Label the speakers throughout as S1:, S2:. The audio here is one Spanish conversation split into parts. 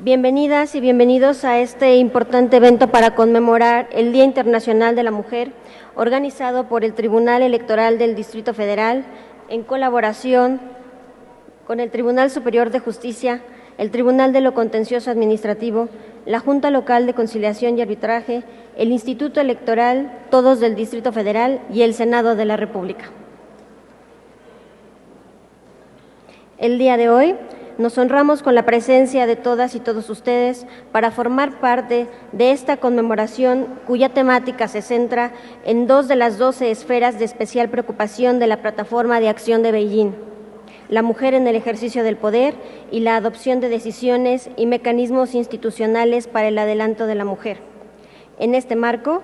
S1: Bienvenidas y bienvenidos a este importante evento para conmemorar el Día Internacional de la Mujer, organizado por el Tribunal Electoral del Distrito Federal, en colaboración con el Tribunal Superior de Justicia, el Tribunal de lo Contencioso Administrativo, la Junta Local de Conciliación y Arbitraje, el Instituto Electoral, todos del Distrito Federal y el Senado de la República. El día de hoy nos honramos con la presencia de todas y todos ustedes para formar parte de esta conmemoración cuya temática se centra en dos de las 12 esferas de especial preocupación de la Plataforma de Acción de Beijing: la mujer en el ejercicio del poder y la adopción de decisiones y mecanismos institucionales para el adelanto de la mujer. En este marco,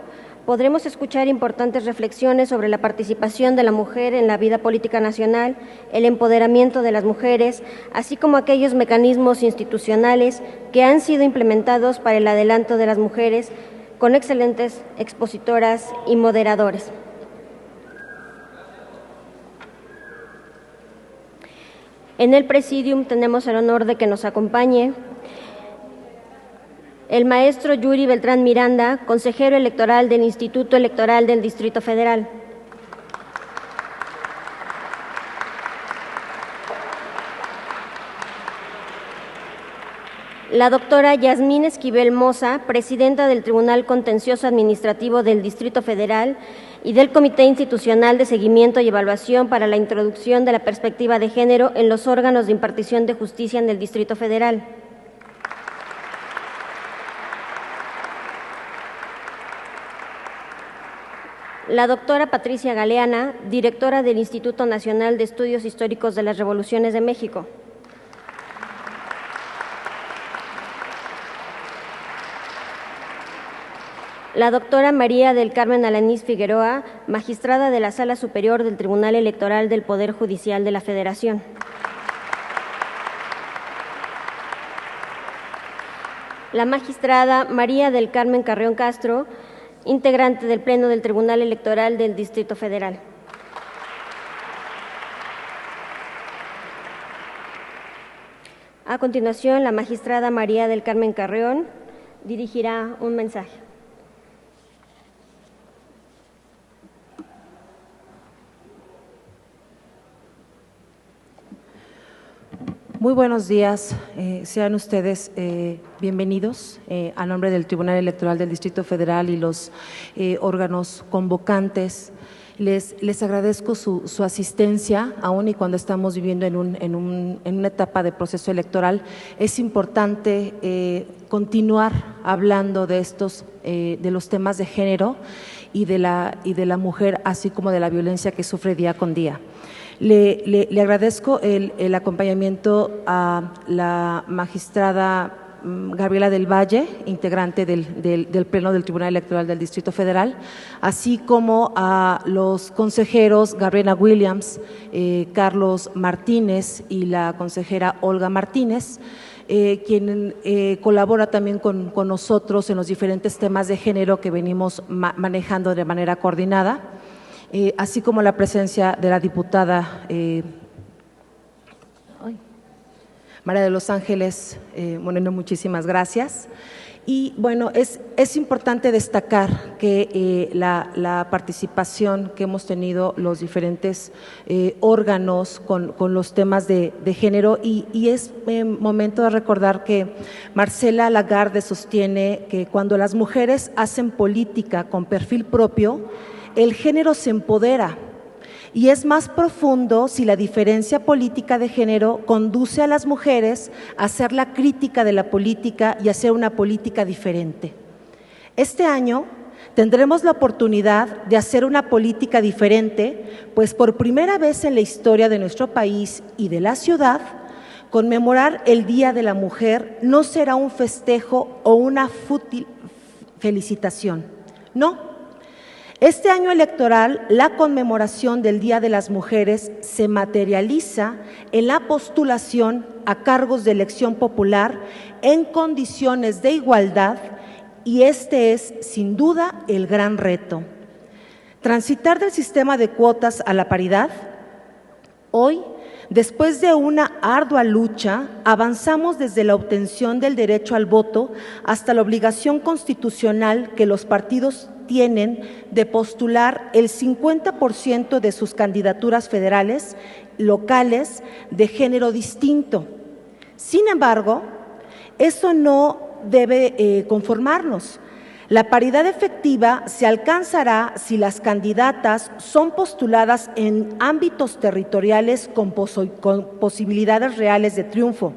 S1: podremos escuchar importantes reflexiones sobre la participación de la mujer en la vida política nacional, el empoderamiento de las mujeres, así como aquellos mecanismos institucionales que han sido implementados para el adelanto de las mujeres, con excelentes expositoras y moderadores. En el Presidium tenemos el honor de que nos acompañe el maestro Yuri Beltrán Miranda, consejero electoral del Instituto Electoral del Distrito Federal. La doctora Yasmín Esquivel Moza, presidenta del Tribunal Contencioso Administrativo del Distrito Federal y del Comité Institucional de Seguimiento y Evaluación para la Introducción de la Perspectiva de Género en los órganos de impartición de justicia en el Distrito Federal. La doctora Patricia Galeana, directora del Instituto Nacional de Estudios Históricos de las Revoluciones de México. La doctora María del Carmen Alanís Figueroa, magistrada de la Sala Superior del Tribunal Electoral del Poder Judicial de la Federación. La magistrada María del Carmen Carreón Castro, integrante del Pleno del Tribunal Electoral del Distrito Federal. A continuación, la magistrada María del Carmen Carreón dirigirá un mensaje.
S2: Muy buenos días, sean ustedes bienvenidos a nombre del Tribunal Electoral del Distrito Federal y los órganos convocantes. Les agradezco su asistencia, aún y cuando estamos viviendo en una etapa de proceso electoral. Es importante continuar hablando de de los temas de género y de la mujer, así como de la violencia que sufre día con día. Le agradezco el acompañamiento a la magistrada Gabriela del Valle, integrante del Pleno del Tribunal Electoral del Distrito Federal, así como a los consejeros Gabriela Williams, Carlos Martínez y la consejera Olga Martínez, quien colabora también con nosotros en los diferentes temas de género que venimos manejando de manera coordinada. Así como la presencia de la diputada María de los Ángeles Moreno, muchísimas gracias. Y bueno, es importante destacar que la participación que hemos tenido los diferentes órganos con los temas de género y es momento de recordar que Marcela Lagarde sostiene que cuando las mujeres hacen política con perfil propio, el género se empodera y es más profundo si la diferencia política de género conduce a las mujeres a hacer la crítica de la política y hacer una política diferente. Este año tendremos la oportunidad de hacer una política diferente, pues por primera vez en la historia de nuestro país y de la ciudad, conmemorar el Día de la Mujer no será un festejo o una fútil felicitación, no. Este año electoral, la conmemoración del Día de las Mujeres se materializa en la postulación a cargos de elección popular en condiciones de igualdad y este es, sin duda, el gran reto. Transitar del sistema de cuotas a la paridad. Hoy Después de una ardua lucha, avanzamos desde la obtención del derecho al voto hasta la obligación constitucional que los partidos tienen de postular el 50% de sus candidaturas federales, locales, de género distinto. Sin embargo, eso no debe conformarnos. La paridad efectiva se alcanzará si las candidatas son postuladas en ámbitos territoriales con posibilidades reales de triunfo,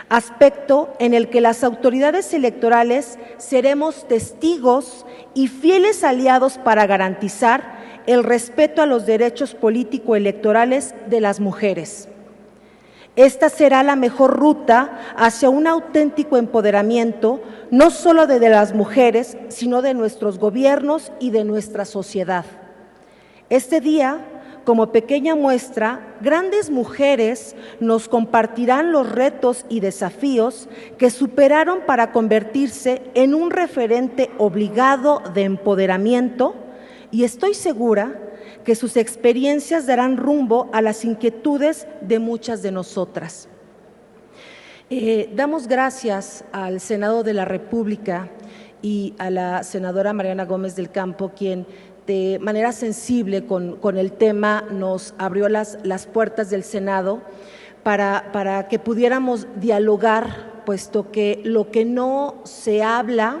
S2: aspecto en el que las autoridades electorales seremos testigos y fieles aliados para garantizar el respeto a los derechos político-electorales de las mujeres. Esta será la mejor ruta hacia un auténtico empoderamiento, no solo de las mujeres, sino de nuestros gobiernos y de nuestra sociedad. Este día, como pequeña muestra, grandes mujeres nos compartirán los retos y desafíos que superaron para convertirse en un referente obligado de empoderamiento, y estoy segura que sus experiencias darán rumbo a las inquietudes de muchas de nosotras. Damos gracias al Senado de la República y a la senadora Mariana Gómez del Campo, quien de manera sensible con el tema nos abrió las puertas del Senado para que pudiéramos dialogar, puesto que lo que no se habla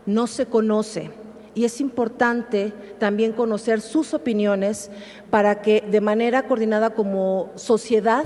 S2: no se conoce. Y es importante también conocer sus opiniones para que de manera coordinada como sociedad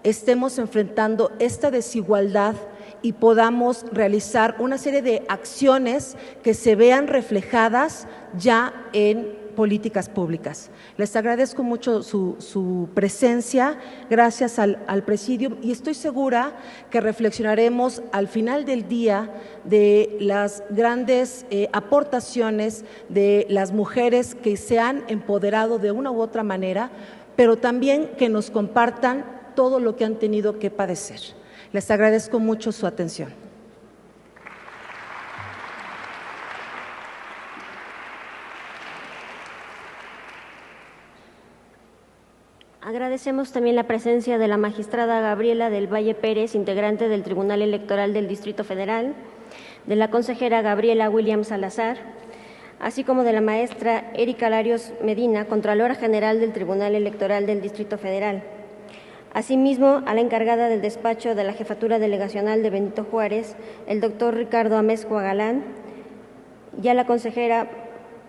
S2: estemos enfrentando esta desigualdad y podamos realizar una serie de acciones que se vean reflejadas ya en políticas públicas. Les agradezco mucho su presencia, gracias al Presidium, y estoy segura que reflexionaremos al final del día de las grandes aportaciones de las mujeres que se han empoderado de una u otra manera, pero también que nos compartan todo lo que han tenido que padecer. Les agradezco mucho su atención.
S1: Agradecemos también la presencia de la magistrada Gabriela del Valle Pérez, integrante del Tribunal Electoral del Distrito Federal, de la consejera Gabriela Williams Salazar, así como de la maestra Erika Larios Medina, Contralora General del Tribunal Electoral del Distrito Federal. Asimismo, a la encargada del despacho de la Jefatura Delegacional de Benito Juárez, el doctor Ricardo Amezcua Galán, y a la consejera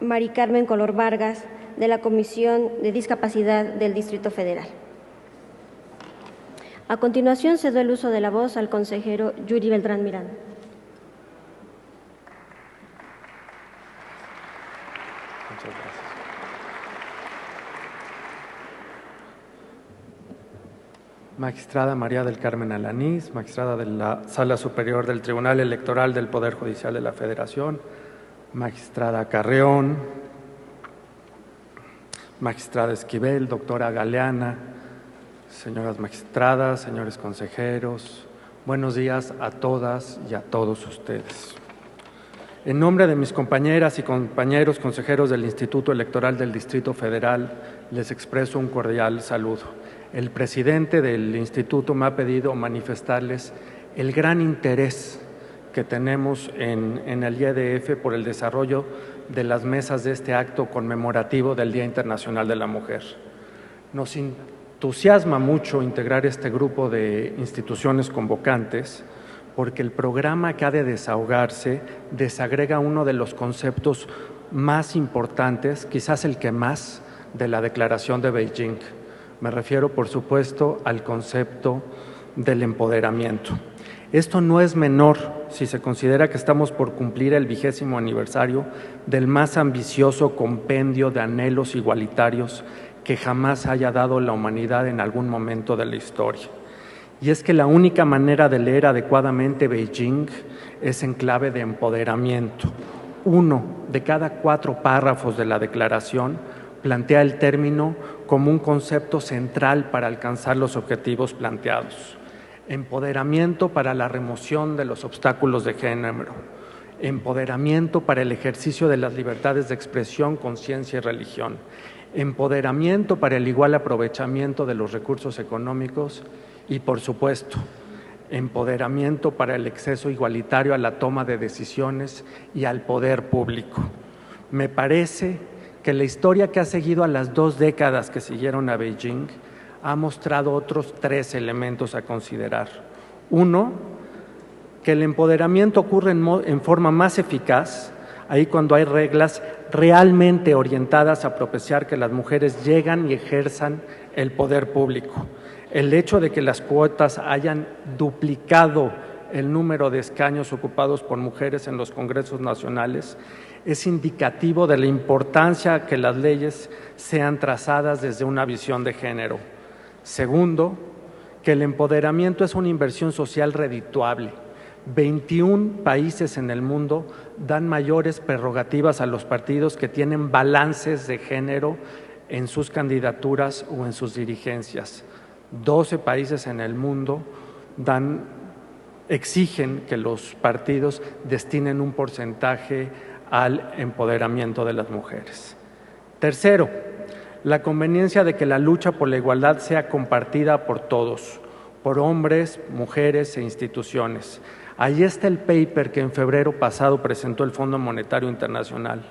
S1: Mari Carmen Color Vargas, de la Comisión de Discapacidad del Distrito Federal. A continuación, cedo el uso de la voz al consejero Yuri Beltrán Miranda.
S3: Muchas gracias. Magistrada María del Carmen Alanís, magistrada de la Sala Superior del Tribunal Electoral del Poder Judicial de la Federación, magistrada Carreón, magistrada Esquivel, doctora Galeana, señoras magistradas, señores consejeros, buenos días a todas y a todos ustedes. En nombre de mis compañeras y compañeros consejeros del Instituto Electoral del Distrito Federal, les expreso un cordial saludo. El presidente del instituto me ha pedido manifestarles el gran interés que tenemos en el IEDF por el desarrollo de las mesas de este acto conmemorativo del Día Internacional de la Mujer. Nos entusiasma mucho integrar este grupo de instituciones convocantes porque el programa que ha de desahogarse desagrega uno de los conceptos más importantes, quizás el que más, de la Declaración de Beijing. Me refiero, por supuesto, al concepto del empoderamiento. Esto no es menor si se considera que estamos por cumplir el 20º aniversario del más ambicioso compendio de anhelos igualitarios que jamás haya dado la humanidad en algún momento de la historia. Y es que la única manera de leer adecuadamente Beijing es en clave de empoderamiento. 1 de cada 4 párrafos de la declaración plantea el término como un concepto central para alcanzar los objetivos planteados. Empoderamiento para la remoción de los obstáculos de género, empoderamiento para el ejercicio de las libertades de expresión, conciencia y religión, empoderamiento para el igual aprovechamiento de los recursos económicos y, por supuesto, empoderamiento para el acceso igualitario a la toma de decisiones y al poder público. Me parece que la historia que ha seguido a las 2 décadas que siguieron a Beijing ha mostrado otros 3 elementos a considerar. Uno, que el empoderamiento ocurre en forma más eficaz ahí cuando hay reglas realmente orientadas a propiciar que las mujeres llegan y ejerzan el poder público. El hecho de que las cuotas hayan duplicado el número de escaños ocupados por mujeres en los congresos nacionales es indicativo de la importancia que las leyes sean trazadas desde una visión de género. Segundo, que el empoderamiento es una inversión social redituable. 21 países en el mundo dan mayores prerrogativas a los partidos que tienen balances de género en sus candidaturas o en sus dirigencias. 12 países en el mundo exigen que los partidos destinen un porcentaje al empoderamiento de las mujeres. Tercero, la conveniencia de que la lucha por la igualdad sea compartida por todos, por hombres, mujeres e instituciones. Ahí está el paper que en febrero pasado presentó el Fondo Monetario Internacional.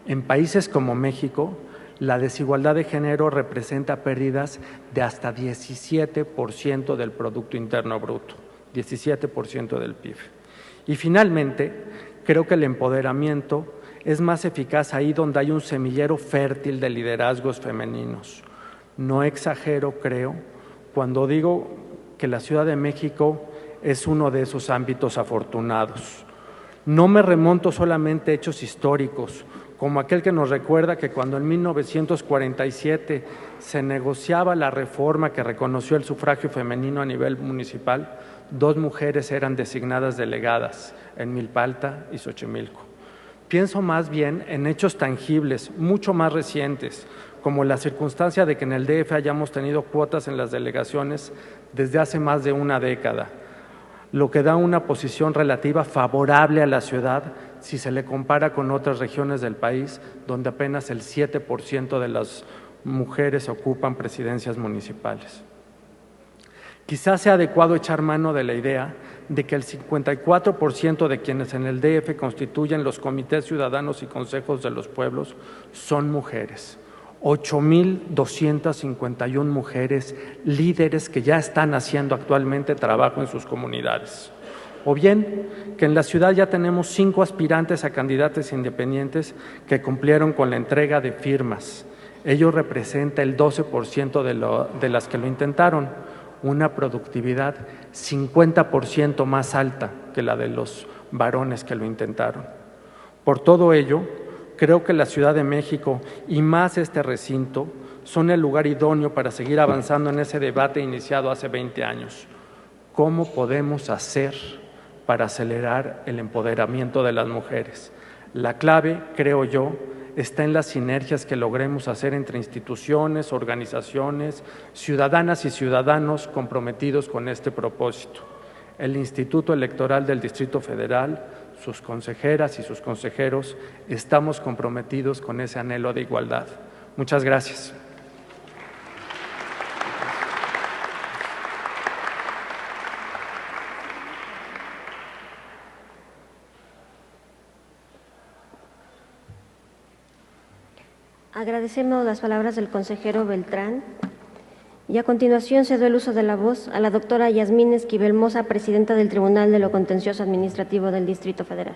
S3: En países como México, la desigualdad de género representa pérdidas de hasta 17% del Producto Interno Bruto, 17% del PIB. Y finalmente, creo que el empoderamiento es más eficaz ahí donde hay un semillero fértil de liderazgos femeninos. No exagero, creo, cuando digo que la Ciudad de México es uno de esos ámbitos afortunados. No me remonto solamente a hechos históricos, como aquel que nos recuerda que cuando en 1947 se negociaba la reforma que reconoció el sufragio femenino a nivel municipal, 2 mujeres eran designadas delegadas en Milpalta y Xochimilco. Pienso más bien en hechos tangibles, mucho más recientes, como la circunstancia de que en el DF hayamos tenido cuotas en las delegaciones desde hace más de una década, lo que da una posición relativa favorable a la ciudad si se le compara con otras regiones del país, donde apenas el 7% de las mujeres ocupan presidencias municipales. Quizás sea adecuado echar mano de la idea de que el 54% de quienes en el DF constituyen los comités ciudadanos y consejos de los pueblos son mujeres. 8,251 mujeres líderes que ya están haciendo actualmente trabajo en sus comunidades. O bien, que en la ciudad ya tenemos 5 aspirantes a candidatos independientes que cumplieron con la entrega de firmas. Ello representa el 12% de las que lo intentaron, una productividad 50% más alta que la de los varones que lo intentaron. Por todo ello, creo que la Ciudad de México y más este recinto son el lugar idóneo para seguir avanzando en ese debate iniciado hace 20 años. ¿Cómo podemos hacer para acelerar el empoderamiento de las mujeres? La clave, creo yo, está en las sinergias que logremos hacer entre instituciones, organizaciones, ciudadanas y ciudadanos comprometidos con este propósito. El Instituto Electoral del Distrito Federal, sus consejeras y sus consejeros, estamos comprometidos con ese anhelo de igualdad. Muchas gracias.
S1: Agradecemos las palabras del consejero Beltrán y a continuación cedo el uso de la voz a la doctora Yasmín Esquivel Moza, presidenta del Tribunal de lo Contencioso Administrativo del Distrito Federal.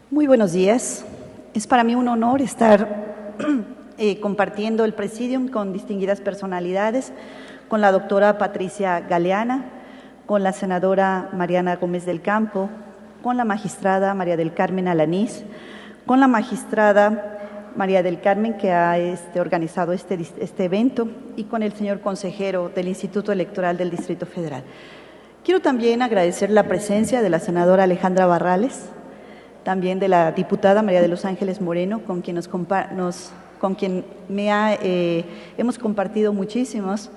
S4: Muy buenos días. Es para mí un honor estar compartiendo el presidium con distinguidas personalidades, con la doctora Patricia Galeana, con la senadora Mariana Gómez del Campo, con la magistrada María del Carmen Alanís, con la magistrada María del Carmen, que ha organizado este evento, y con el señor consejero del Instituto Electoral del Distrito Federal. Quiero también agradecer la presencia de la senadora Alejandra Barrales, también de la diputada María de los Ángeles Moreno, con quien hemos compartido muchísimos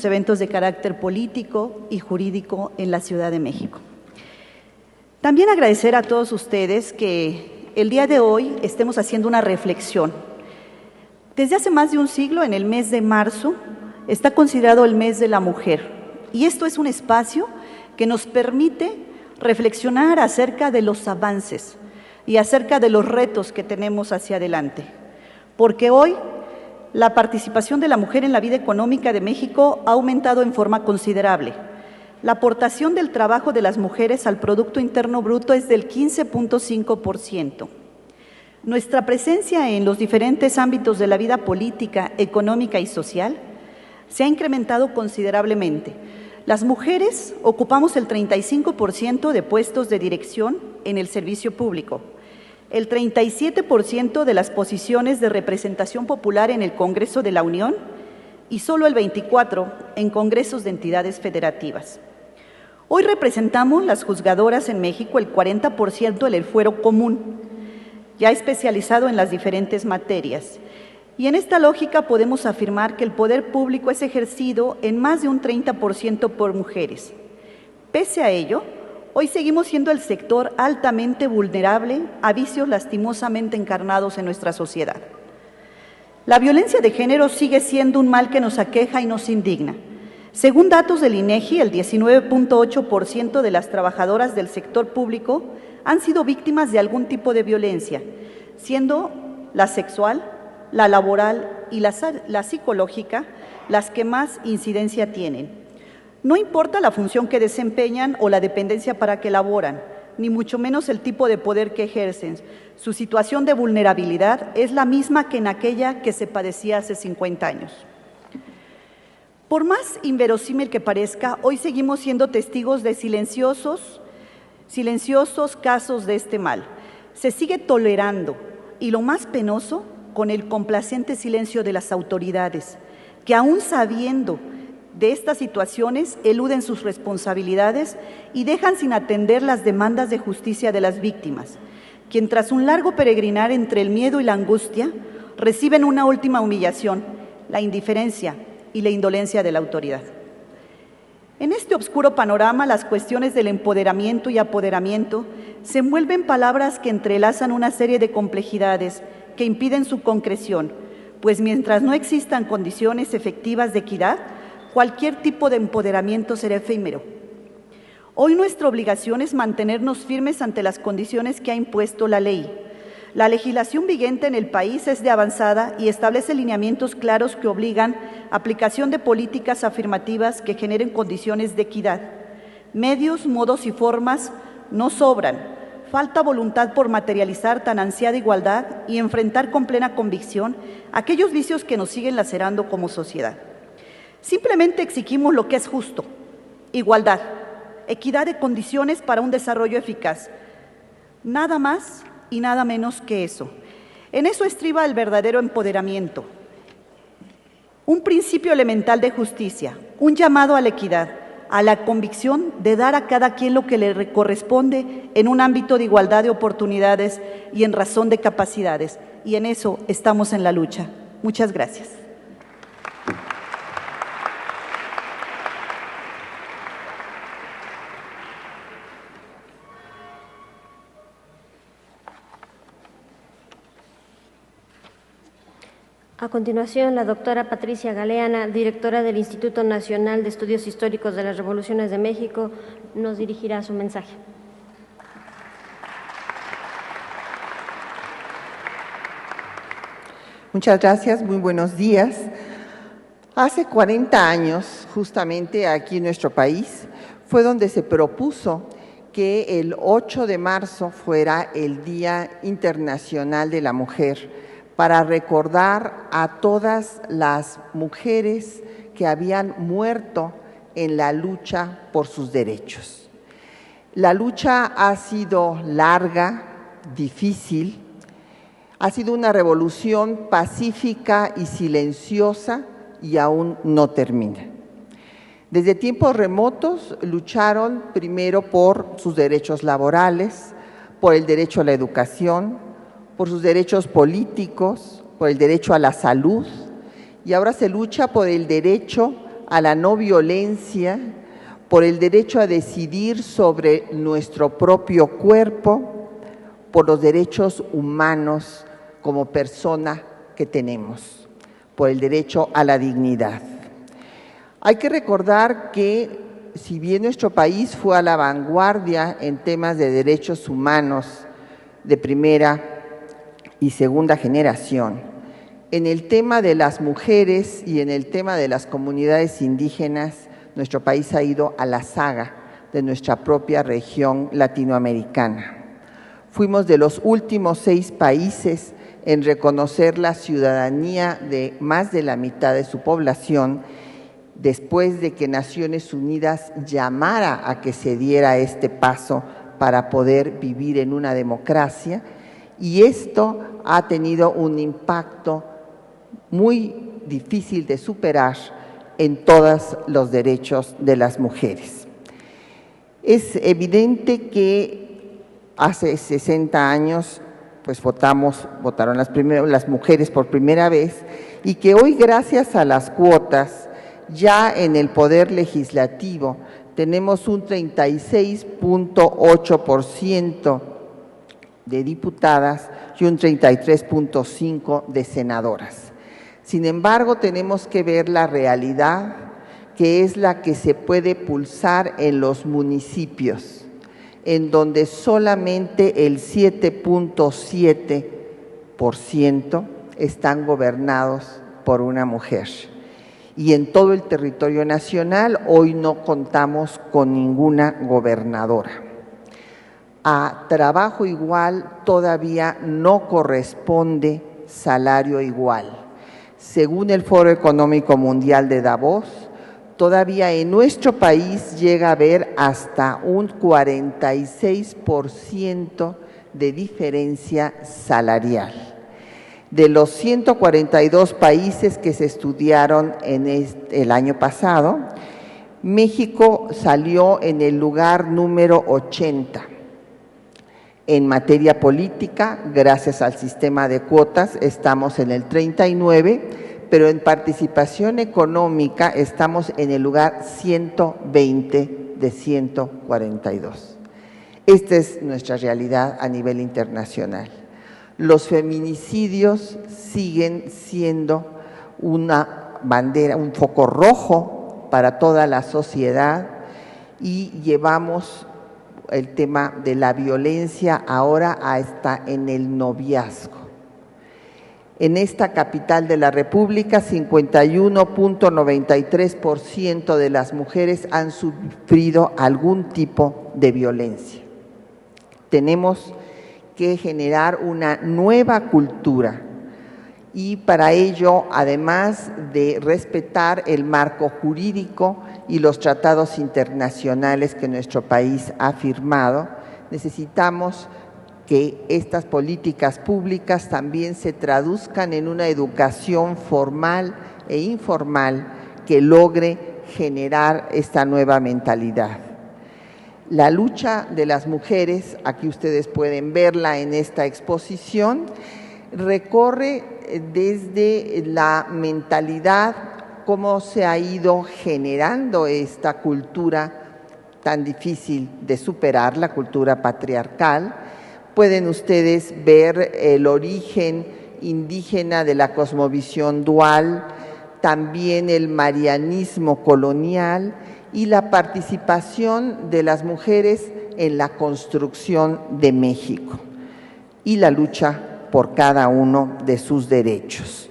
S4: eventos de carácter político y jurídico en la Ciudad de México. También agradecer a todos ustedes que el día de hoy estemos haciendo una reflexión. Desde hace más de un siglo, en el mes de marzo, está considerado el mes de la mujer. Y esto es un espacio que nos permite reflexionar acerca de los avances y acerca de los retos que tenemos hacia adelante. Porque hoy la participación de la mujer en la vida económica de México ha aumentado en forma considerable. La aportación del trabajo de las mujeres al Producto Interno Bruto es del 15.5%. Nuestra presencia en los diferentes ámbitos de la vida política, económica y social se ha incrementado considerablemente. Las mujeres ocupamos el 35% de puestos de dirección en el servicio público, el 37% de las posiciones de representación popular en el Congreso de la Unión y solo el 24% en congresos de entidades federativas. Hoy representamos las juzgadoras en México el 40% del fuero común, ya especializado en las diferentes materias. Y en esta lógica podemos afirmar que el poder público es ejercido en más de un 30% por mujeres. Pese a ello, hoy seguimos siendo el sector altamente vulnerable a vicios lastimosamente encarnados en nuestra sociedad. La violencia de género sigue siendo un mal que nos aqueja y nos indigna. Según datos del INEGI, el 19.8% de las trabajadoras del sector público han sido víctimas de algún tipo de violencia, siendo la sexual, la laboral y la psicológica las que más incidencia tienen. No importa la función que desempeñan o la dependencia para que laboran, ni mucho menos el tipo de poder que ejercen. Su situación de vulnerabilidad es la misma que en aquella que se padecía hace 50 años. Por más inverosímil que parezca, hoy seguimos siendo testigos de silenciosos casos de este mal. Se sigue tolerando, y lo más penoso, con el complaciente silencio de las autoridades, que aún sabiendo de estas situaciones eluden sus responsabilidades y dejan sin atender las demandas de justicia de las víctimas, quien tras un largo peregrinar entre el miedo y la angustia, reciben una última humillación, la indiferencia y la indolencia de la autoridad. En este oscuro panorama, las cuestiones del empoderamiento y apoderamiento se envuelven palabras que entrelazan una serie de complejidades que impiden su concreción, pues mientras no existan condiciones efectivas de equidad, cualquier tipo de empoderamiento será efímero. Hoy nuestra obligación es mantenernos firmes ante las condiciones que ha impuesto la ley. La legislación vigente en el país es de avanzada y establece lineamientos claros que obligan a aplicación de políticas afirmativas que generen condiciones de equidad. Medios, modos y formas no sobran. Falta voluntad por materializar tan ansiada igualdad y enfrentar con plena convicción aquellos vicios que nos siguen lacerando como sociedad. Simplemente exigimos lo que es justo: igualdad, equidad de condiciones para un desarrollo eficaz. Nada más y nada menos que eso. En eso estriba el verdadero empoderamiento. Un principio elemental de justicia, un llamado a la equidad, a la convicción de dar a cada quien lo que le corresponde en un ámbito de igualdad de oportunidades y en razón de capacidades. Y en eso estamos en la lucha. Muchas gracias.
S1: A continuación, la doctora Patricia Galeana, directora del Instituto Nacional de Estudios Históricos de las Revoluciones de México, nos dirigirá su mensaje.
S5: Muchas gracias, muy buenos días. Hace 40 años, justamente aquí en nuestro país, fue donde se propuso que el 8 de marzo fuera el Día Internacional de la Mujer, para recordar a todas las mujeres que habían muerto en la lucha por sus derechos. La lucha ha sido larga, difícil, ha sido una revolución pacífica y silenciosa y aún no termina. Desde tiempos remotos lucharon primero por sus derechos laborales, por el derecho a la educación, por sus derechos políticos, por el derecho a la salud, y ahora se lucha por el derecho a la no violencia, por el derecho a decidir sobre nuestro propio cuerpo, por los derechos humanos como persona que tenemos, por el derecho a la dignidad. Hay que recordar que si bien nuestro país fue a la vanguardia en temas de derechos humanos de primera y segunda generación, en el tema de las mujeres y en el tema de las comunidades indígenas, nuestro país ha ido a la saga de nuestra propia región latinoamericana. Fuimos de los últimos 6 países en reconocer la ciudadanía de más de la mitad de su población después de que Naciones Unidas llamara a que se diera este paso para poder vivir en una democracia, y esto ha tenido un impacto muy difícil de superar en todos los derechos de las mujeres. Es evidente que hace 60 años pues votaron las mujeres por primera vez, y que hoy, gracias a las cuotas, ya en el Poder Legislativo tenemos un 36.8% de diputadas y un 33.5% de senadoras. Sin embargo, tenemos que ver la realidad, que es la que se puede pulsar en los municipios, en donde solamente el 7.7% están gobernados por una mujer. Y en todo el territorio nacional hoy no contamos con ninguna gobernadora. A trabajo igual todavía no corresponde salario igual. Según el Foro Económico Mundial de Davos, todavía en nuestro país llega a haber hasta un 46% de diferencia salarial. De los 142 países que se estudiaron en el año pasado, México salió en el lugar número 80. En materia política, gracias al sistema de cuotas, estamos en el 39, pero en participación económica estamos en el lugar 120 de 142. Esta es nuestra realidad a nivel internacional. Los feminicidios siguen siendo una bandera, un foco rojo para toda la sociedad, y llevamos el tema de la violencia ahora hasta en el noviazgo. En esta capital de la República, 51.93% de las mujeres han sufrido algún tipo de violencia. Tenemos que generar una nueva cultura, y para ello, además de respetar el marco jurídico y los tratados internacionales que nuestro país ha firmado, necesitamos que estas políticas públicas también se traduzcan en una educación formal e informal que logre generar esta nueva mentalidad. La lucha de las mujeres, aquí ustedes pueden verla en esta exposición, recorre desde la mentalidad, cómo se ha ido generando esta cultura tan difícil de superar, la cultura patriarcal. Pueden ustedes ver el origen indígena de la cosmovisión dual, también el marianismo colonial y la participación de las mujeres en la construcción de México y la lucha por cada uno de sus derechos.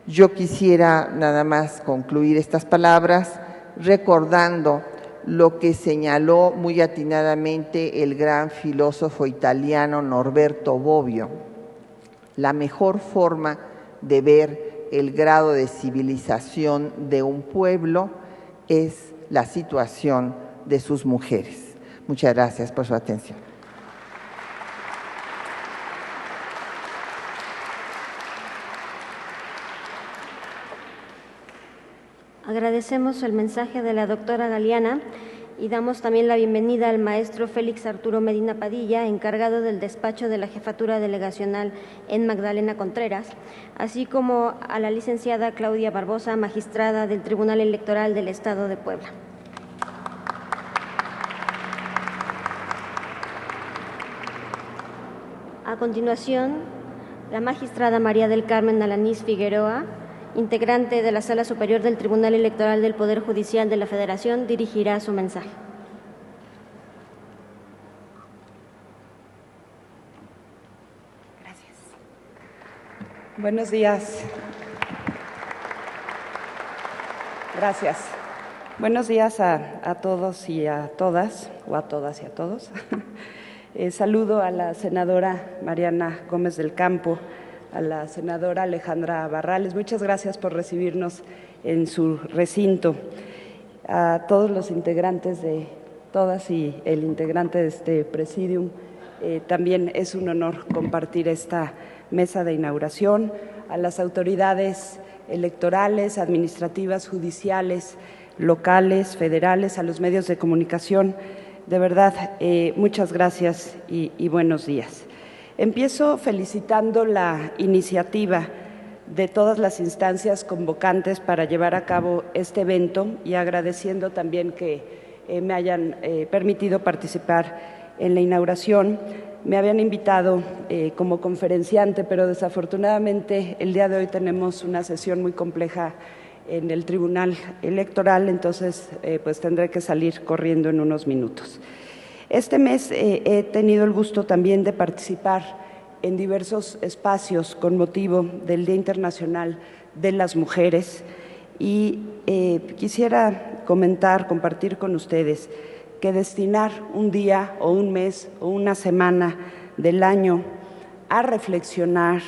S5: Yo quisiera nada más concluir estas palabras recordando lo que señaló muy atinadamente el gran filósofo italiano Norberto Bobbio: la mejor forma de ver el grado de civilización de un pueblo es la situación de sus mujeres. Muchas gracias por su atención.
S1: Agradecemos el mensaje de la doctora Galeana y damos también la bienvenida al maestro Félix Arturo Medina Padilla, encargado del despacho de la Jefatura Delegacional en Magdalena Contreras, así como a la licenciada Claudia Barbosa, magistrada del Tribunal Electoral del Estado de Puebla. A continuación, la magistrada María del Carmen Alanís Figueroa, integrante de la Sala Superior del Tribunal Electoral del Poder Judicial de la Federación, dirigirá su mensaje.
S6: Gracias. Buenos días. Gracias. Buenos días a todos y a todas, o a todas y a todos. Saludo a la senadora Mariana Gómez del Campo, a la senadora Alejandra Barrales. Muchas gracias por recibirnos en su recinto. A todos los integrantes de todas y el integrante de este presidium, también es un honor compartir esta mesa de inauguración. A las autoridades electorales, administrativas, judiciales, locales, federales, a los medios de comunicación, de verdad, muchas gracias y buenos días. Empiezo felicitando la iniciativa de todas las instancias convocantes para llevar a cabo este evento y agradeciendo también que me hayan permitido participar en la inauguración. Me habían invitado como conferenciante, pero desafortunadamente el día de hoy tenemos una sesión muy compleja en el Tribunal Electoral, entonces pues tendré que salir corriendo en unos minutos. Este mes he tenido el gusto también de participar en diversos espacios con motivo del Día Internacional de las Mujeres y quisiera compartir con ustedes que destinar un día o un mes o una semana del año a reflexionar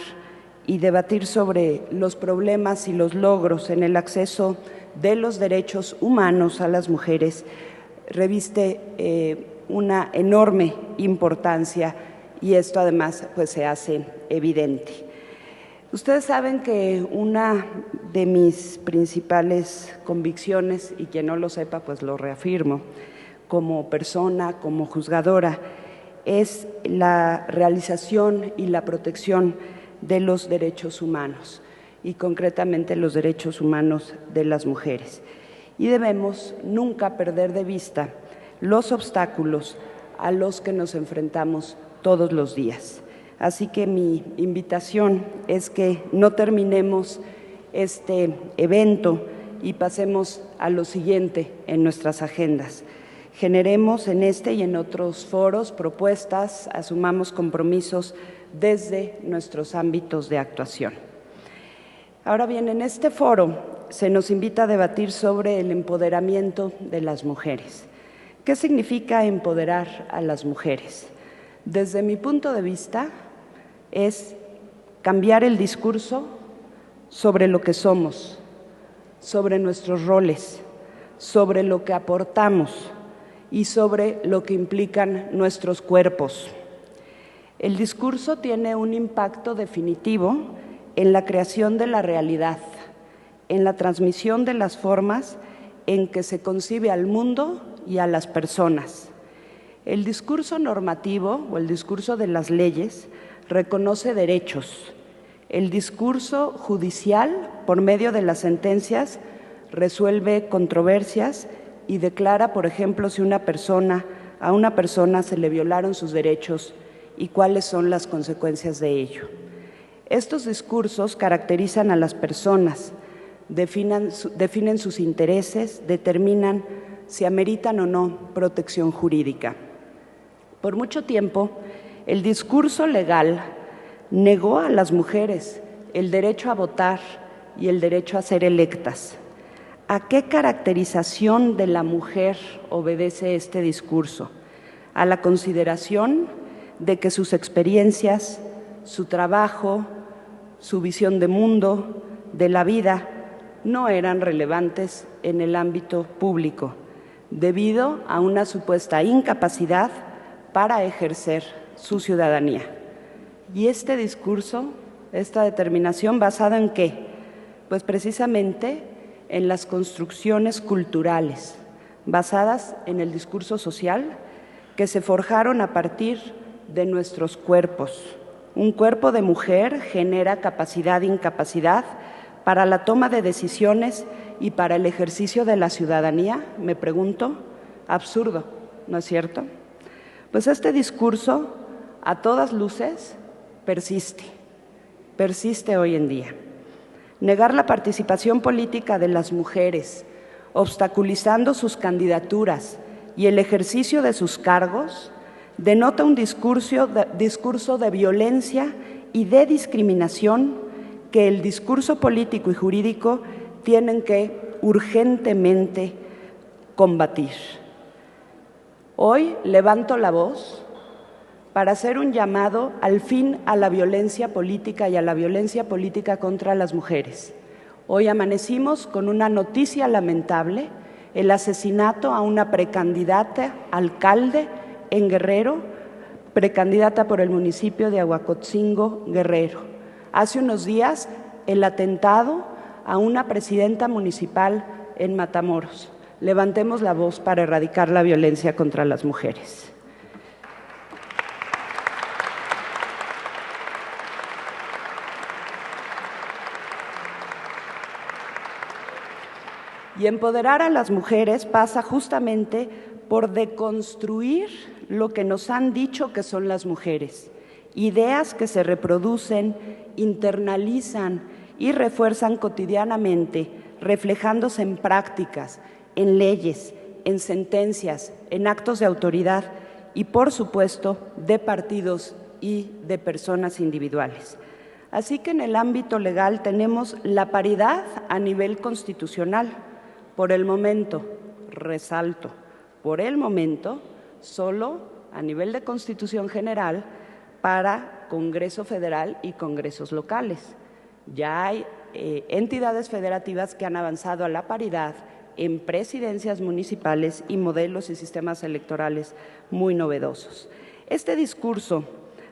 S6: y debatir sobre los problemas y los logros en el acceso de los derechos humanos a las mujeres reviste una enorme importancia y esto además pues se hace evidente. Ustedes saben que una de mis principales convicciones, y quien no lo sepa pues lo reafirmo, como persona, como juzgadora, es la realización y la protección de los derechos humanos y concretamente los derechos humanos de las mujeres. Y debemos nunca perder de vista los obstáculos a los que nos enfrentamos todos los días. Así que mi invitación es que no terminemos este evento y pasemos a lo siguiente en nuestras agendas. Generemos en este y en otros foros propuestas, asumamos compromisos desde nuestros ámbitos de actuación. Ahora bien, en este foro se nos invita a debatir sobre el empoderamiento de las mujeres. ¿Qué significa empoderar a las mujeres? Desde mi punto de vista, es cambiar el discurso sobre lo que somos, sobre nuestros roles, sobre lo que aportamos y sobre lo que implican nuestros cuerpos. El discurso tiene un impacto definitivo en la creación de la realidad, en la transmisión de las formas en que se concibe al mundo y a las personas. El discurso normativo o el discurso de las leyes reconoce derechos. El discurso judicial, por medio de las sentencias, resuelve controversias y declara, por ejemplo, si a una persona se le violaron sus derechos y cuáles son las consecuencias de ello. Estos discursos caracterizan a las personas, definen sus intereses, determinan si ameritan o no protección jurídica. Por mucho tiempo, el discurso legal negó a las mujeres el derecho a votar y el derecho a ser electas. ¿A qué caracterización de la mujer obedece este discurso? A la consideración de que sus experiencias, su trabajo, su visión de mundo, de la vida, no eran relevantes en el ámbito público, debido a una supuesta incapacidad para ejercer su ciudadanía. Y este discurso, esta determinación, ¿basada en qué? Pues precisamente en las construcciones culturales, basadas en el discurso social, que se forjaron a partir de nuestros cuerpos. Un cuerpo de mujer genera capacidad e incapacidad para la toma de decisiones y para el ejercicio de la ciudadanía, me pregunto, absurdo, ¿no es cierto? Pues este discurso, a todas luces, persiste hoy en día. Negar la participación política de las mujeres, obstaculizando sus candidaturas y el ejercicio de sus cargos, denota un discurso de violencia y de discriminación que el discurso político y jurídico tienen que urgentemente combatir. Hoy levanto la voz para hacer un llamado al fin a la violencia política y a la violencia política contra las mujeres. Hoy amanecimos con una noticia lamentable: el asesinato a una precandidata alcalde en Guerrero, precandidata por el municipio de Aguacotzingo, Guerrero. Hace unos días, el atentado a una presidenta municipal en Matamoros. Levantemos la voz para erradicar la violencia contra las mujeres. Y empoderar a las mujeres pasa justamente por deconstruir lo que nos han dicho que son las mujeres, ideas que se reproducen, internalizan y refuerzan cotidianamente, reflejándose en prácticas, en leyes, en sentencias, en actos de autoridad y, por supuesto, de partidos y de personas individuales. Así que en el ámbito legal tenemos la paridad a nivel constitucional. Por el momento, resalto, por el momento, solo a nivel de Constitución General para Congreso Federal y Congresos locales. Ya hay entidades federativas que han avanzado a la paridad en presidencias municipales y modelos y sistemas electorales muy novedosos. Este discurso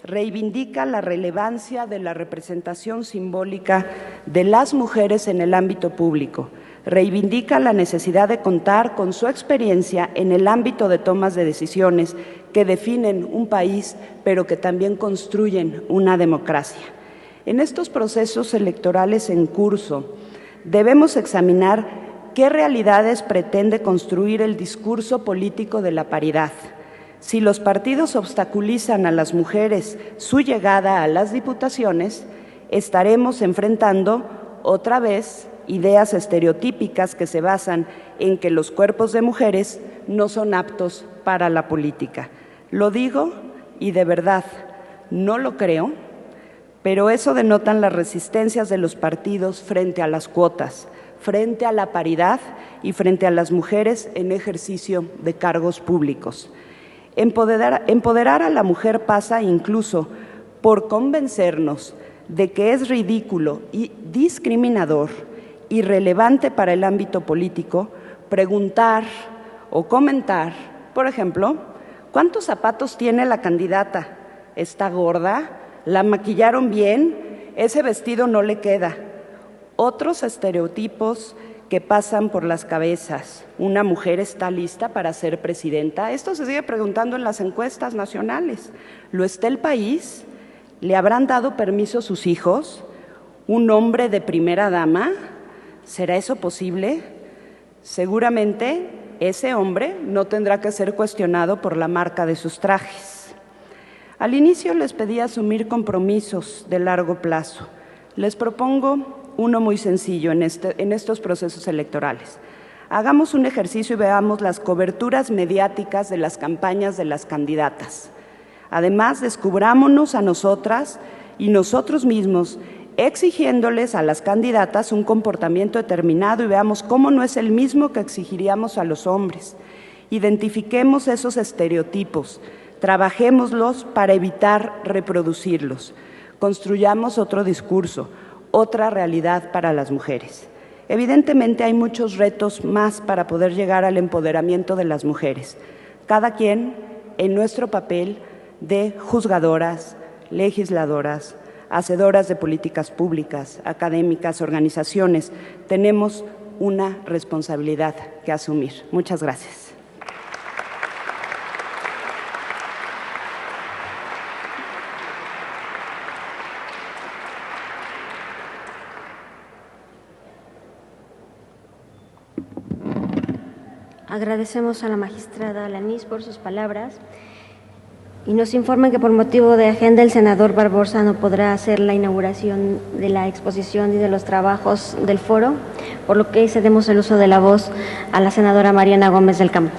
S6: reivindica la relevancia de la representación simbólica de las mujeres en el ámbito público, reivindica la necesidad de contar con su experiencia en el ámbito de tomas de decisiones que definen un país, pero que también construyen una democracia. En estos procesos electorales en curso, debemos examinar qué realidades pretende construir el discurso político de la paridad. Si los partidos obstaculizan a las mujeres su llegada a las diputaciones, estaremos enfrentando otra vez ideas estereotípicas que se basan en que los cuerpos de mujeres no son aptos para la política. Lo digo y de verdad no lo creo, pero eso denotan las resistencias de los partidos frente a las cuotas, frente a la paridad y frente a las mujeres en ejercicio de cargos públicos. Empoderar a la mujer pasa incluso por convencernos de que es ridículo y discriminador, irrelevante para el ámbito político, preguntar o comentar, por ejemplo, ¿cuántos zapatos tiene la candidata? ¿Está gorda? ¿La maquillaron bien? ¿Ese vestido no le queda? Otros estereotipos que pasan por las cabezas. ¿Una mujer está lista para ser presidenta? Esto se sigue preguntando en las encuestas nacionales. ¿Lo está el país? ¿Le habrán dado permiso sus hijos? ¿Un hombre de primera dama? ¿Será eso posible? Seguramente ese hombre no tendrá que ser cuestionado por la marca de sus trajes. Al inicio les pedí asumir compromisos de largo plazo. Les propongo uno muy sencillo en estos procesos electorales. Hagamos un ejercicio y veamos las coberturas mediáticas de las campañas de las candidatas. Además, descubrámonos a nosotras y nosotros mismos, exigiéndoles a las candidatas un comportamiento determinado y veamos cómo no es el mismo que exigiríamos a los hombres. Identifiquemos esos estereotipos, trabajémoslos para evitar reproducirlos. Construyamos otro discurso, otra realidad para las mujeres. Evidentemente hay muchos retos más para poder llegar al empoderamiento de las mujeres, cada quien en nuestro papel de juzgadoras, legisladoras, hacedoras de políticas públicas, académicas, organizaciones. Tenemos una responsabilidad que asumir. Muchas gracias.
S1: Agradecemos a la magistrada Alanís por sus palabras. Y nos informan que por motivo de agenda el senador Barbosa no podrá hacer la inauguración de la exposición y de los trabajos del foro, por lo que cedemos el uso de la voz a la senadora Mariana Gómez del Campo.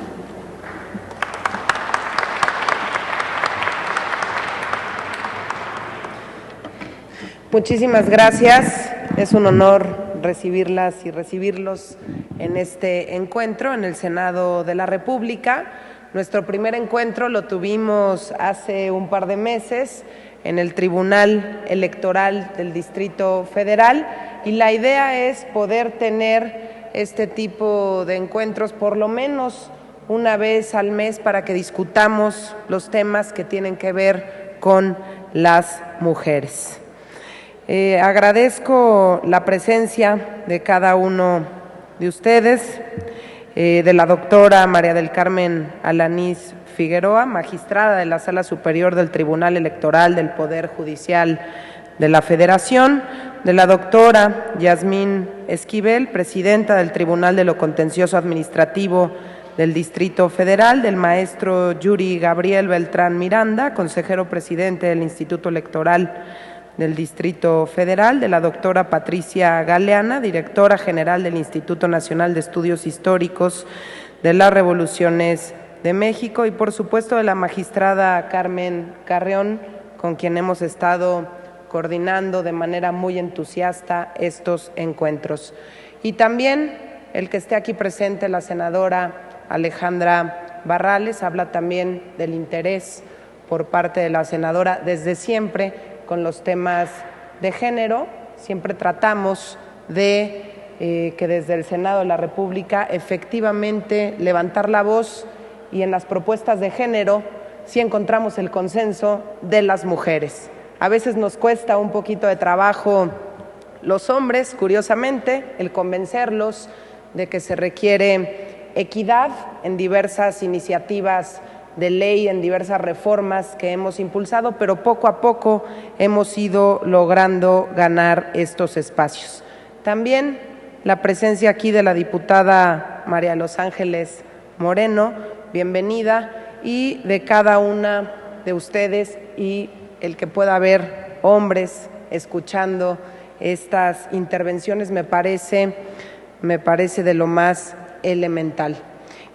S7: Muchísimas gracias. Es un honor recibirlas y recibirlos en este encuentro en el Senado de la República. Nuestro primer encuentro lo tuvimos hace un par de meses en el Tribunal Electoral del Distrito Federal y la idea es poder tener este tipo de encuentros por lo menos una vez al mes para que discutamos los temas que tienen que ver con las mujeres. Agradezco la presencia de cada uno de ustedes, de la doctora María del Carmen Alanís Figueroa, magistrada de la Sala Superior del Tribunal Electoral del Poder Judicial de la Federación, de la doctora Yasmín Esquivel, presidenta del Tribunal de lo Contencioso Administrativo del Distrito Federal, del maestro Yuri Gabriel Beltrán Miranda, consejero presidente del Instituto Electoral del Distrito Federal, de la doctora Patricia Galeana, directora general del Instituto Nacional de Estudios Históricos de las Revoluciones de México y por supuesto de la magistrada Carmen Carreón, con quien hemos estado coordinando de manera muy entusiasta estos encuentros. Y también el que esté aquí presente, la senadora Alejandra Barrales, habla también del interés por parte de la senadora desde siempre con los temas de género. Siempre tratamos de que desde el Senado de la República efectivamente levantar la voz y en las propuestas de género sí encontramos el consenso de las mujeres. A veces nos cuesta un poquito de trabajo los hombres, curiosamente, el convencerlos de que se requiere equidad en diversas iniciativas de ley, en diversas reformas que hemos impulsado, pero poco a poco hemos ido logrando ganar estos espacios. También la presencia aquí de la diputada María de los Ángeles Moreno, bienvenida, y de cada una de ustedes y el que pueda haber hombres escuchando estas intervenciones me parece de lo más elemental.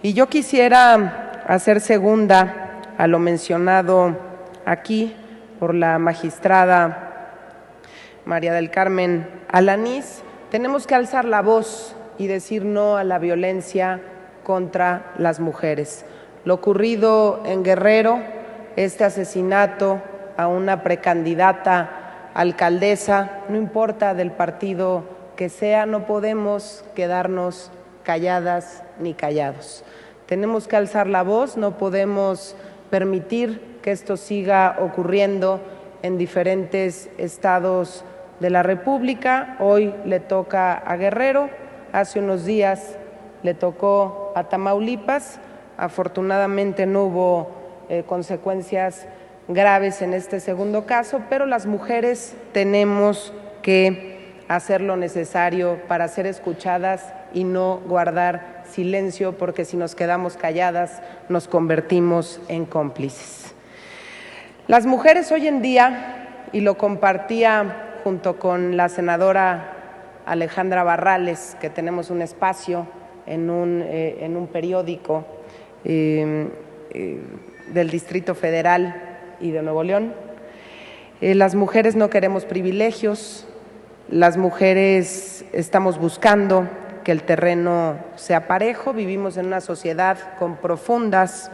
S7: Y yo quisiera hacer segunda a lo mencionado aquí por la magistrada María del Carmen Alanís. Tenemos que alzar la voz y decir no a la violencia contra las mujeres. Lo ocurrido en Guerrero, este asesinato a una precandidata alcaldesa, no importa del partido que sea, no podemos quedarnos calladas ni callados. Tenemos que alzar la voz, no podemos permitir que esto siga ocurriendo en diferentes estados de la República. Hoy le toca a Guerrero, hace unos días le tocó a Tamaulipas. Afortunadamente no hubo consecuencias graves en este segundo caso, pero las mujeres tenemos que hacer lo necesario para ser escuchadas y no guardar silencio, porque si nos quedamos calladas nos convertimos en cómplices. Las mujeres hoy en día, y lo compartía junto con la senadora Alejandra Barrales, que tenemos un espacio en un periódico del Distrito Federal y de Nuevo León, las mujeres no queremos privilegios, las mujeres estamos buscando que el terreno sea parejo, vivimos en una sociedad con profundas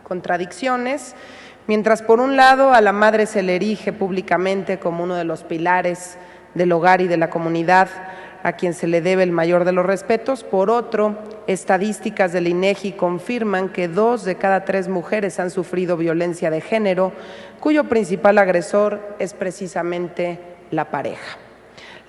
S7: contradicciones, mientras por un lado a la madre se le erige públicamente como uno de los pilares del hogar y de la comunidad, a quien se le debe el mayor de los respetos. Por otro, estadísticas del INEGI confirman que 2 de cada 3 mujeres han sufrido violencia de género, cuyo principal agresor es precisamente la pareja.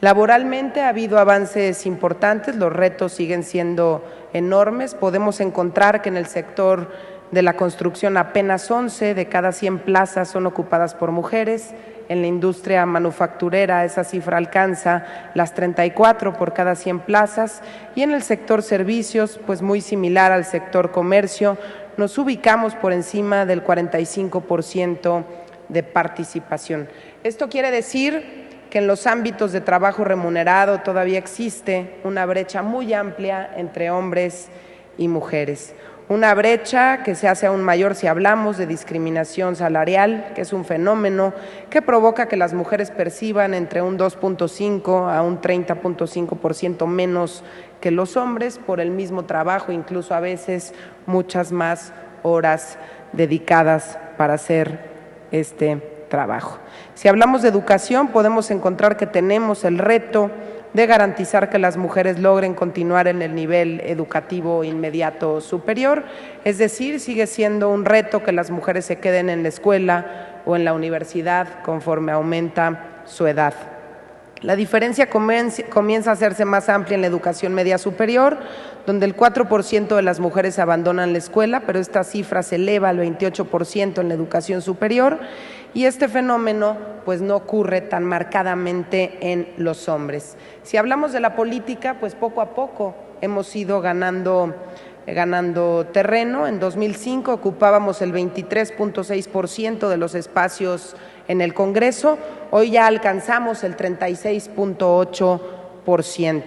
S7: Laboralmente ha habido avances importantes, los retos siguen siendo enormes. Podemos encontrar que en el sector de la construcción apenas 11 de cada 100 plazas son ocupadas por mujeres. En la industria manufacturera esa cifra alcanza las 34 por cada 100 plazas y en el sector servicios, pues muy similar al sector comercio, nos ubicamos por encima del 45% de participación. Esto quiere decir que en los ámbitos de trabajo remunerado todavía existe una brecha muy amplia entre hombres y mujeres. Una brecha que se hace aún mayor si hablamos de discriminación salarial, que es un fenómeno que provoca que las mujeres perciban entre un 2.5 a un 30.5% menos que los hombres por el mismo trabajo, incluso a veces muchas más horas dedicadas para hacer este trabajo. Si hablamos de educación, podemos encontrar que tenemos el reto de garantizar que las mujeres logren continuar en el nivel educativo inmediato superior, es decir, sigue siendo un reto que las mujeres se queden en la escuela o en la universidad conforme aumenta su edad. La diferencia comienza a hacerse más amplia en la educación media superior, donde el 4% de las mujeres abandonan la escuela, pero esta cifra se eleva al 28% en la educación superior, y este fenómeno pues no ocurre tan marcadamente en los hombres. Si hablamos de la política, pues poco a poco hemos ido ganando terreno. En 2005 ocupábamos el 23.6% de los espacios en el Congreso, hoy ya alcanzamos el 36.8%,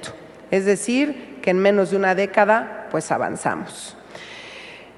S7: es decir, que en menos de una década pues avanzamos.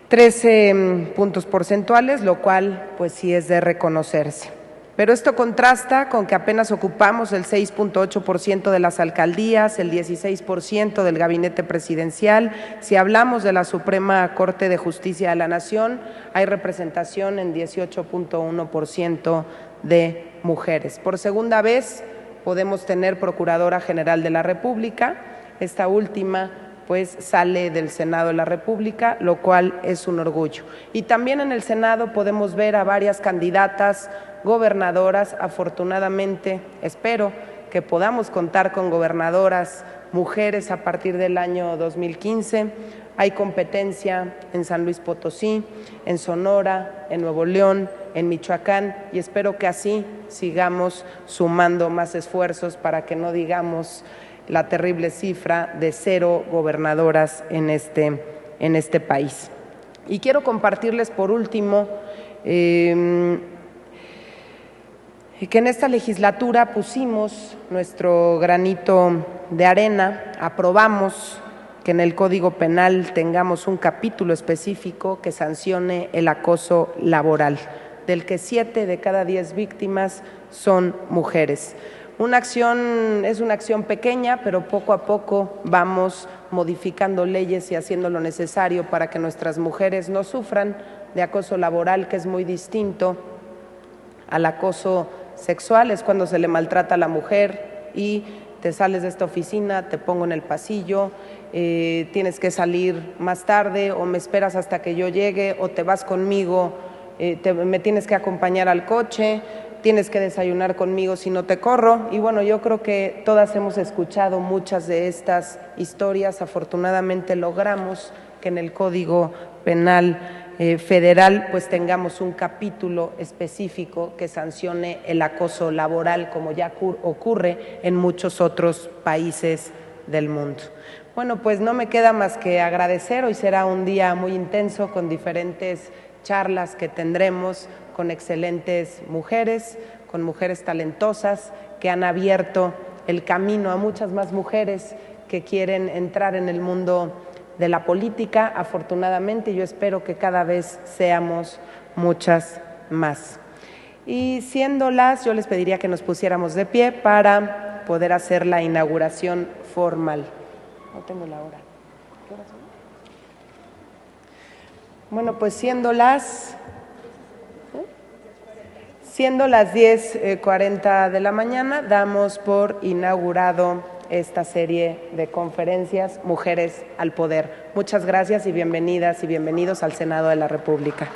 S7: 13 puntos porcentuales, lo cual pues sí es de reconocerse. Pero esto contrasta con que apenas ocupamos el 6.8% de las alcaldías, el 16% del gabinete presidencial. Si hablamos de la Suprema Corte de Justicia de la Nación, hay representación en 18.1% de mujeres. Por segunda vez podemos tener Procuradora General de la República. Esta última pues sale del Senado de la República, lo cual es un orgullo. Y también en el Senado podemos ver a varias candidatas gobernadoras. Afortunadamente, espero que podamos contar con gobernadoras mujeres a partir del año 2015. Hay competencia en San Luis Potosí, en Sonora, en Nuevo León, en Michoacán, y espero que así sigamos sumando más esfuerzos para que no digamos la terrible cifra de 0 gobernadoras en este país. Y quiero compartirles por último que en esta legislatura pusimos nuestro granito de arena, aprobamos que en el Código Penal tengamos un capítulo específico que sancione el acoso laboral, del que 7 de cada 10 víctimas son mujeres. Es una acción pequeña, pero poco a poco vamos modificando leyes y haciendo lo necesario para que nuestras mujeres no sufran de acoso laboral, que es muy distinto al acoso sexual. Es cuando se le maltrata a la mujer y te sales de esta oficina, te pongo en el pasillo, tienes que salir más tarde o me esperas hasta que yo llegue o te vas conmigo, me tienes que acompañar al coche, tienes que desayunar conmigo si no te corro. Y bueno, yo creo que todas hemos escuchado muchas de estas historias. Afortunadamente logramos que en el Código Penal federal pues tengamos un capítulo específico que sancione el acoso laboral, como ya ocurre en muchos otros países del mundo. Bueno, pues no me queda más que agradecer. Hoy será un día muy intenso con diferentes charlas que tendremos con excelentes mujeres, con mujeres talentosas que han abierto el camino a muchas más mujeres que quieren entrar en el mundo de la política. Afortunadamente, yo espero que cada vez seamos muchas más. Y siéndolas, yo les pediría que nos pusiéramos de pie para poder hacer la inauguración formal. No tengo la hora. ¿Qué hora son? Bueno, pues siendo las 10:40 de la mañana, damos por inaugurado esta serie de conferencias Mujeres al Poder. Muchas gracias y bienvenidas y bienvenidos al Senado de la República.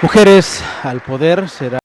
S8: Mujeres al Poder será